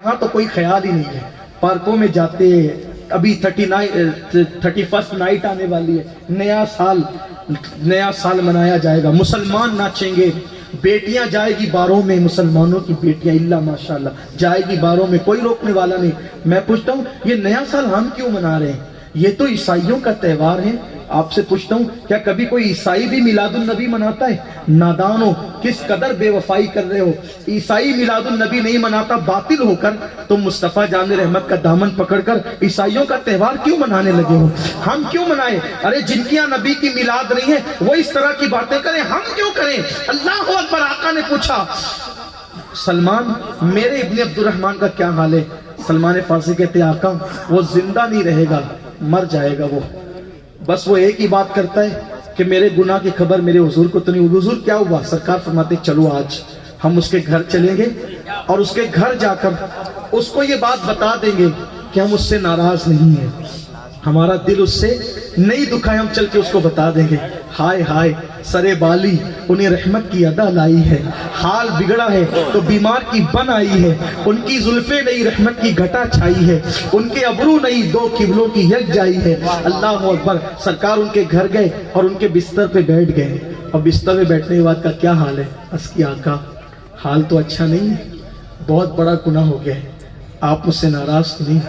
यहाँ तो कोई ख्याल ही नहीं है। पार्कों में जाते, अभी 31st नाइट आने वाली है, नया साल मनाया जाएगा, मुसलमान नाचेंगे, बेटियां जाएगी बारों में, मुसलमानों की बेटियां इल्ला माशाल्लाह जाएगी बारों में, कोई रोकने वाला नहीं। मैं पूछता हूँ ये नया साल हम क्यों मना रहे हैं? ये तो ईसाइयों का त्योहार है। आपसे पूछता हूँ क्या कभी कोई ईसाई भी मिलादुन नबी मनाता है? नादानो, किस कदर बेवफाई कर रहे हो। ईसाई मिलादुन नबी नहीं मनाता बातिल होकर, तुम मुस्तफा जान रहमत का दामन पकड़कर ईसाइयों का त्योहार क्यों मनाने लगे हो? हम क्यों मनाए? अरे जिनकी यहाँ नबी की मिलाद नहीं है वो इस तरह की बातें करें, हम क्यों करें? अल्लाह अकबर। आका ने पूछा सलमान मेरे इब्ने अब्दुर्रहमान का क्या हाल है? सलमान फारसी कहते आका वो जिंदा नहीं रहेगा, मर जाएगा वो। बस वो एक ही बात करता है कि मेरे गुनाह की खबर मेरे हुजूर को तो नहीं। हुजूर क्या हुआ? सरकार फरमाते चलो आज हम उसके घर चलेंगे और उसके घर जाकर उसको ये बात बता देंगे कि हम उससे नाराज नहीं है, हमारा दिल उससे नहीं दुखा है, हम चल के उसको बता देंगे हाय हाय सरे बाली उन्हें रहमत की अदा लाई है, हाल बिगड़ा है तो बीमार की बन आई है, उनकी जुल्फे नहीं रहमत की घटा छाई है, उनके अबरू नहीं दो किबलों की यक जाई है। अल्लाह अकबर। सरकार उनके घर गए और उनके बिस्तर पे बैठ गए, और बिस्तर पे बैठने के बाद का क्या हाल है? अस्की आका हाल तो अच्छा नहीं है, बहुत बड़ा गुनाह हो गया है, आप मुझसे नाराज तो नहीं?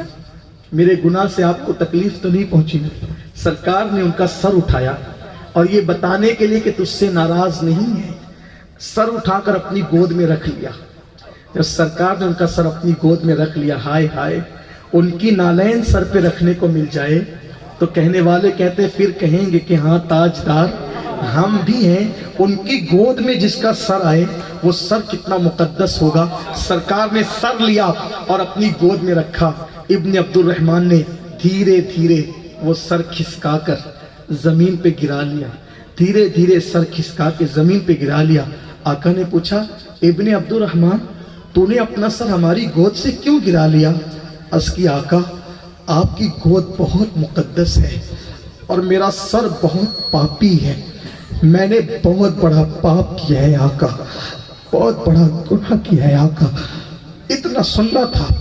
मेरे गुनाह से आपको तकलीफ तो नहीं पहुंची? सरकार ने उनका सर उठाया और ये बताने के लिए कि तुझसे नाराज नहीं है, सर उठाकर अपनी गोद में रख लिया। जब सरकार ने उनका सर अपनी गोद में रख लिया, हाय हाय उनकी नालैन सर पे रखने को मिल जाए तो कहने वाले कहते फिर कहेंगे कि हाँ ताजदार हम भी हैं। उनकी गोद में जिसका सर आए वो सर कितना मुकद्दस होगा। सरकार ने सर लिया और अपनी गोद में रखा। इब्ने अब्दुर्रहमान ने धीरे धीरे वो सर खिसका कर जमीन पे गिरा लिया, धीरे धीरे सर खिसका के जमीन पे गिरा लिया। आका ने पूछा इब्ने अब्दुर्रहमान तूने अपना सर हमारी गोद से क्यों गिरा लिया? अस्की आका आपकी गोद बहुत मुकद्दस है और मेरा सर बहुत पापी है, मैंने बहुत बड़ा पाप किया है आका, बहुत बड़ा गुनाह किया है आका। इतना सुनना था।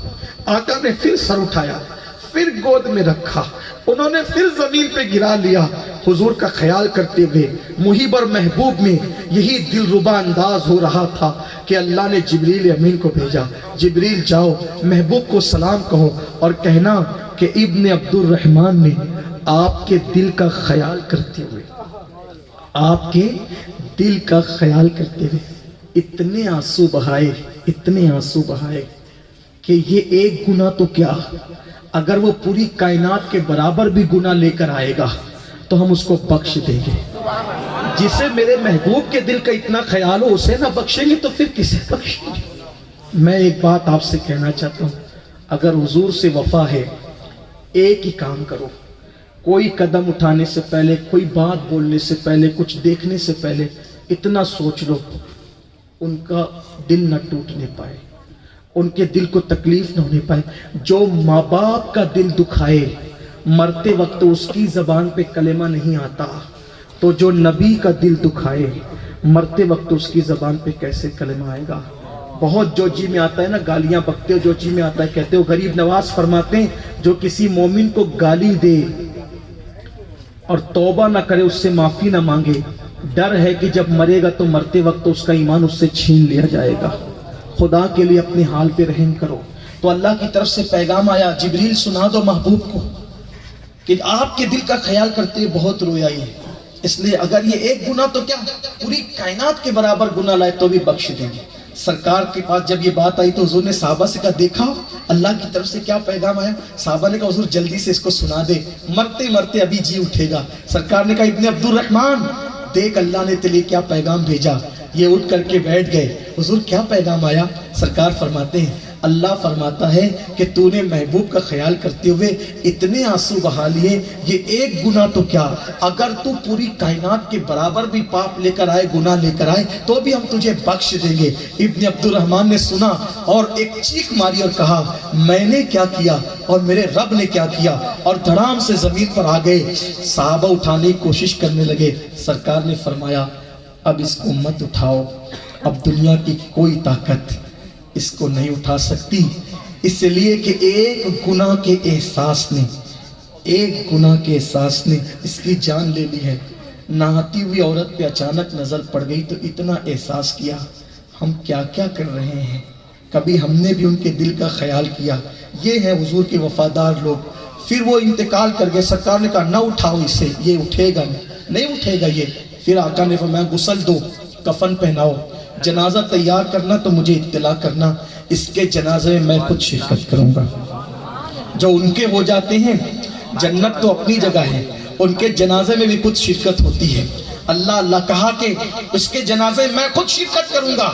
आका ने फिर सर उठाया, फिर गोद में रखा, उन्होंने फिर जमीन पे गिरा लिया। हुजूर का ख्याल करते हुए मुहिब और महबूब में यही दिलरुबा अंदाज हो रहा था कि अल्लाह ने जिब्रील अमीन को भेजा, जिब्रील जाओ महबूब को सलाम कहो और कहना कि इब्ने अब्दुर्रहमान ने आपके दिल का ख्याल करते हुए, आपके दिल का ख्याल करते हुए इतने आंसू बहाए, इतने आंसू बहाए कि ये एक गुनाह तो क्या, अगर वो पूरी कायनात के बराबर भी गुनाह लेकर आएगा तो हम उसको बख्श देंगे। जिसे मेरे महबूब के दिल का इतना ख्याल हो उसे ना बख्शेंगे तो फिर किसे बख्शेंगे? मैं एक बात आपसे कहना चाहता हूँ, अगर हुजूर से वफा है एक ही काम करो, कोई कदम उठाने से पहले, कोई बात बोलने से पहले, कुछ देखने से पहले इतना सोच लो उनका दिल न टूटने पाए, उनके दिल को तकलीफ न होने पाए। जो माँ बाप का दिल दुखाए मरते वक्त उसकी जबान पे कलेमा नहीं आता, तो जो नबी का दिल दुखाए मरते वक्त उसकी जबान पे कैसे कलेमा आएगा? बहुत जो जी में आता है ना, गालियां बकते हो, जो जी में आता है कहते हो। गरीब नवाज फरमाते हैं जो किसी मोमिन को गाली दे और तौबा ना करे, उससे माफी ना मांगे, डर है कि जब मरेगा तो मरते वक्त तो उसका ईमान उससे छीन लिया जाएगा। खुदा के लिए अपने हाल पे रहम करो। तो अल्लाह की तरफ से पैगाम आया, जिब्रील सुना दो महबूब को कि आपके दिल का ख्याल करते हुए बहुत रोया ये, इसलिए अगर ये एक गुनाह तो क्या पूरी कायनात के बराबर गुनाह लाए तो भी बख्श देंगे। सरकार के पास जब ये बात आई तो हुजूर ने साहबा से कहा देखा अल्लाह की तरफ से क्या पैगाम आया? साहबा ने कहा हुजूर जल्दी से इसको सुना दे, मरते मरते अभी जी उठेगा। सरकार ने कहा इब्ने अब्दुर्रहमान देख अल्लाह ने तेरे लिए क्या पैगाम भेजा। ये उठ करके बैठ गए। हुजूर क्या पैगाम आया? सरकार फरमाते हैं अल्लाह फरमाता है कि तूने महबूब का ख्याल करते हुए इतने आंसू बहा लिए, ये एक गुनाह तो क्या, अगर तू पूरी कायनात के बराबर भी पाप लेकर आए, गुनाह लेकर आए तो भी हम तुझे बख्श देंगे। इब्ने अब्दुर्रहमान ने सुना और एक चीख मारी और कहा मैंने क्या किया और मेरे रब ने क्या किया, और धड़ाम से जमीन पर आ गए। साहबा उठाने की कोशिश करने लगे। सरकार ने फरमाया अब इसको मत उठाओ, अब दुनिया की कोई ताकत इसको नहीं उठा सकती। اس لیے کہ ایک گناہ کے احساس نے اس کی جان لے لی ہے۔ نہاتی ہوئی عورت پہ اچانک نظر پڑ گئی تو اتنا احساس کیا ہم کیا کیا کر رہے ہیں، کبھی ہم نے بھی ان کے دل کا خیال کیا۔ یہ ہے حضور کے وفادار لوگ۔ پھر وہ انتقال کر گئے، سرکار نے کہا نہ اٹھاؤ اسے، یہ اٹھے گا نہیں اٹھے گا یہ۔ پھر آقا نے فرمایا غسل دو، کفن پہناؤ، جنازہ تیار کرنا تو مجھے اطلاع کرنا، اس کے جنازے میں خود شرکت کروں گا۔ جو ان کے ہو جاتے ہیں، جنت تو اپنی جگہ ہے، ان کے جنازے میں بھی خود شرکت ہوتی ہے۔ اللہ کہا کہ اس کے جنازے میں خود شرکت کروں گا۔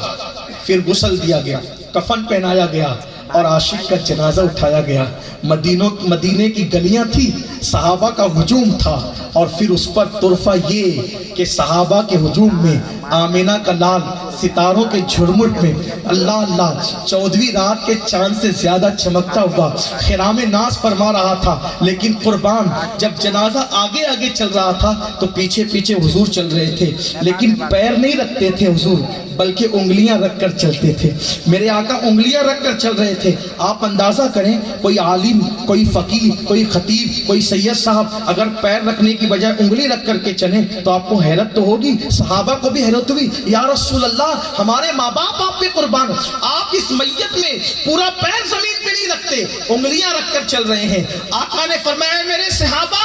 پھر غسل دیا گیا، کفن پہنایا گیا اور عاشق کا جنازہ اٹھایا گیا۔ مدینے کی گلیاں تھی، صحابہ کا ہجوم تھا، اور پھر اس پر طرفہ یہ کہ صحابہ کے ہجوم میں آمینہ کا لال ستاروں کے جھرمٹ میں اللہ 14ویں رات کے چاند سے زیادہ چمکتا ہوا خرام ناز فرما رہا تھا۔ لیکن قربان جب جنازہ آگے آگے چل رہا تھا تو پیچھے پیچھے حضور چل رہے تھے، لیکن پیر نہیں رکھتے تھے حضور، بلکہ انگلیاں رکھ کر چلتے تھے۔ میرے آقا انگلیاں رکھ کر چل رہے تھے۔ آپ اندازہ کریں، کوئی عالم، کوئی فقیر، کوئی خطیب، کوئی سید صاحب اگر پیر رکھنے کی بجائے انگلی رکھ کر کے چلیں تو آپ کو حیرت تو ہوگی۔ صحابہ کو بھی حیرت ہوئی، یا رسول اللہ ہمارے ماں باپ آپ پہ قربان، آپ اس میت میں پورا پیر زمین پہ نہیں رکھتے، انگلیاں رکھ کر چل رہے ہیں۔ آقا نے فرمایا میرے صحابہ،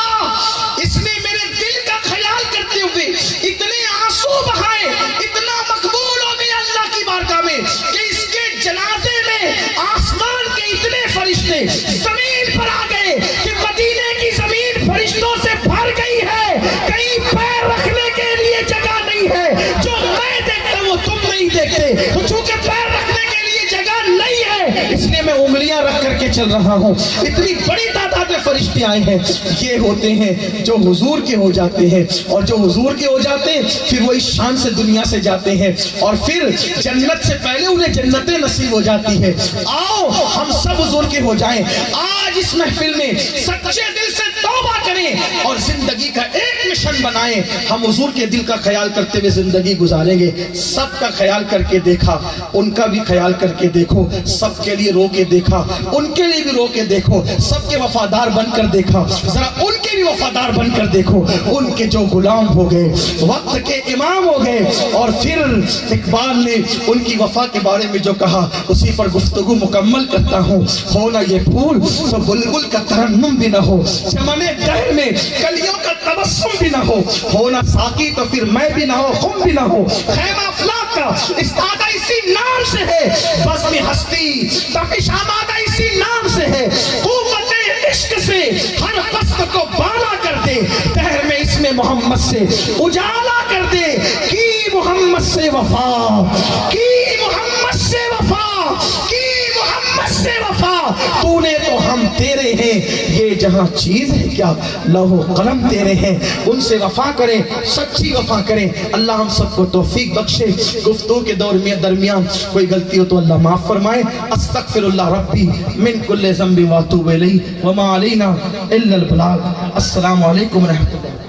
اس نے میرے دل کا خیال کرتے ہوئے اتنے آنسو بہائے، اتنا مقبول ہو گیا اللہ کی بارگاہ میں کہ اس کے جنازے میں آسمان کے اتنے فرشتے زمین پر آ گئے کہ مدینے کی زمین فرشتوں سے بھر گئی ہے، کہیں پیر رکھنے کے لیے جگہ نہیں ہے۔ جو میں دیکھتا ہوں وہ تم نہیں دیکھتے، تو چونکہ پیر رکھنے کے لیے جگہ نہیں ہے اس لیے میں انگلیاں رکھ کر کے چل رہا ہوں۔ اتنی بڑی تعداد میں فرشتے آئے ہیں۔ یہ ہوتے ہیں جو حضور کے ہو جاتے ہیں، اور جو حضور کے ہو جاتے ہیں پھر وہ اس شان سے دنیا سے جاتے ہیں، اور پھر جنت سے پہلے انہیں جنتیں نصیب ہو جاتی ہیں۔ آؤ ہم سب حضور کے ہو جائیں۔ آج اس محفل میں سچے دل سے توبہ کریں اور زندگی کا ایک مشن بنائیں۔ ہم حضور کے دل کا خیال کرتے ہوئے زندگی گزاریں گے۔ سب کا خیال کر کے دیکھا، ان کا بھی خیال کر کے دیکھو، سب کے لیے رو کے دیکھا، ان کے لیے بھی رو کے دیکھو، سب کے وفادار بن کر دیکھا، ذرا ان کے بھی وفادار بن کر دیکھو۔ ان کے جو غلام ہو گئے، وقت کے امام ہو گئے، اور پھر اقبال نے ان کی وفا کے بارے میں جو کہا اسی پر گفتگو مکمل کرتا ہوں۔ ہونا یہ پھول تو بلبل کا ترنم بھی نہ ہو، چمن دہر میں کلیوں کا تبسم بھی نہ ہو، ہونا ساقی تو پھر میں بھی نہ ہو، خم بھی نہ ہو، خیمہ افلاک کا استادہ اسی نام سے ہے، بزم ہستی تپش آمادہ اسی نام سے ہے، قوت عشق سے ہر پست کو بالا کر دے، دہر میں اس میں محمد سے اجالا کر دے، کی محمد سے وفا، کی محمد سے وفا، کی محمد سے وفا، تو نے تو ہم تیرے ہیں، یہ جہاں چیز ہے کیا لوح و قلم تیرے ہیں۔ ان سے وفا کریں، سچی وفا کریں۔ اللہ ہم سب کو توفیق بخشے۔ گفتگو کے دور میں درمیان کوئی غلطی ہو تو اللہ معاف فرمائے۔ استغفر اللہ ربی من کل ذنب واتوب الیہ وما علینا الا البلاغ۔ السلام علیکم ورحمۃ اللہ۔